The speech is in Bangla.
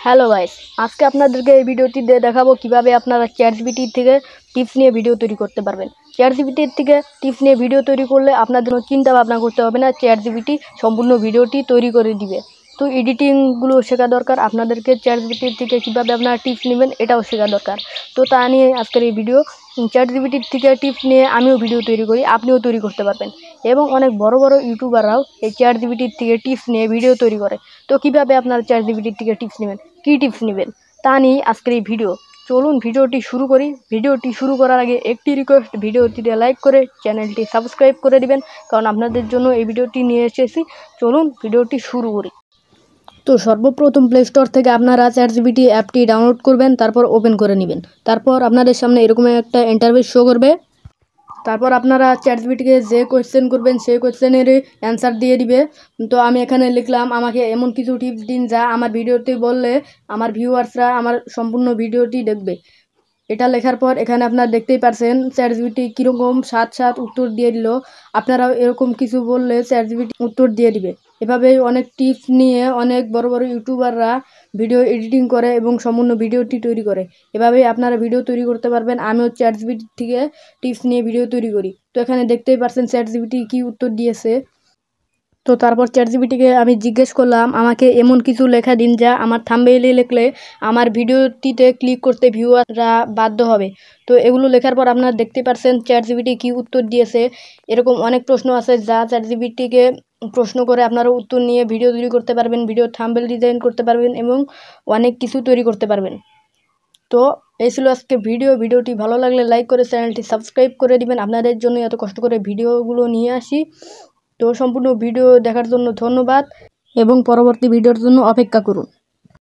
হ্যালো গাইস, আজকে আপনাদেরকে এই ভিডিওটিতে দেখাবো কিভাবে আপনারা চ্যাটজিপিটি থেকে টিপস নিয়ে ভিডিও তৈরি করতে পারবেন। চ্যাটজিপিটি থেকে টিপস নিয়ে ভিডিও তৈরি করলে আপনাদের চিন্তা ভাবনা করতে হবে না, চ্যাটজিপিটি সম্পূর্ণ ভিডিওটি তৈরি করে দিবে। তো এডিটিংগুলো শেখা দরকার আপনাদেরকে, চ্যাটজিপিটি থেকে কীভাবে আপনারা টিপস নেবেন এটাও শেখা দরকার। তো তা নিয়ে আজকের এই ভিডিও। চ্যাটজিপিটির থেকে টিপস নিয়ে আমিও ভিডিও তৈরি করি, আপনিও তৈরি করতে পারবেন। এবং অনেক বড় বড় ইউটিউবাররাও এই চ্যাটজিপিটির থেকে টিপস নিয়ে ভিডিও তৈরি করে। তো কীভাবে আপনারা চ্যাটজিপিটির থেকে টিপস নেবেন, কী টিপস নেবেন তা নিয়ে আজকের এই ভিডিও। চলুন ভিডিওটি শুরু করি। ভিডিওটি শুরু করার আগে একটি রিকোয়েস্ট, ভিডিওটিতে লাইক করে চ্যানেলটি সাবস্ক্রাইব করে দিবেন, কারণ আপনাদের জন্য এই ভিডিওটি নিয়ে এসেছি। চলুন ভিডিওটি শুরু করি। তো সর্বপ্রথম প্লে স্টোর থেকে আপনারা চ্যাটজিপিটি অ্যাপটি ডাউনলোড করবেন, তারপর ওপেন করে নেবেন। তারপর আপনাদের সামনে এরকম একটা ইন্টারফেস শো করবে। তারপর আপনারা চ্যাটজিপিটিকে যে কোয়েশ্চেন করবেন সেই কোয়েশ্চেনের অ্যান্সার দিয়ে দিবে। তো আমি এখানে লিখলাম আমাকে এমন কিছু টিপস দিন যা আমার ভিডিওতে বললে আমার ভিউয়ার্সরা আমার সম্পূর্ণ ভিডিওটি দেখবে। এটা লেখার পর এখানে আপনারা দেখতেই পারছেন চ্যাটজিপিটি কীরকম সাত উত্তর দিয়ে দিল। আপনারাও এরকম কিছু বললে চ্যাটজিপিটি উত্তর দিয়ে দিবে। এভাবেই অনেক টিপস নিয়ে অনেক বড় বড় ইউটিউবাররা ভিডিও এডিটিং করে এবং সম্পূর্ণ ভিডিওটি তৈরি করে। এভাবেই আপনারা ভিডিও তৈরি করতে পারবেন। আমিও চ্যাটজিপিটি থেকে টিপস নিয়ে ভিডিও তৈরি করি। তো এখানে দেখতেই পারছেন চ্যাটজিপিটি কী উত্তর দিয়েছে। তো তারপর চ্যাটজিপিটিকে আমি জিজ্ঞেস করলাম আমাকে এমন কিছু লেখা দিন যা আমার থাম্বনেইলে লিখলে আমার ভিডিওটিতে ক্লিক করতে ভিউয়াররা বাধ্য হবে। তো এগুলো লেখার পর আপনারা দেখতে পাচ্ছেন চ্যাটজিপিটি কী উত্তর দিয়েছে। এরকম অনেক প্রশ্ন আছে যা চ্যাটজিপিটিকে প্রশ্ন করে আপনারা উত্তর নিয়ে ভিডিও তৈরি করতে পারবেন, ভিডিও থাম্বনেইল ডিজাইন করতে পারবেন এবং অনেক কিছু তৈরি করতে পারবেন। তো এই ছিল আজকে ভিডিওটি ভালো লাগলে লাইক করে চ্যানেলটি সাবস্ক্রাইব করে দিবেন। আপনাদের জন্য এত কষ্ট করে ভিডিওগুলো নিয়ে আসি। তো সম্পূর্ণ ভিডিও দেখার জন্য ধন্যবাদ এবং পরবর্তী ভিডিওর জন্য অপেক্ষা করুন।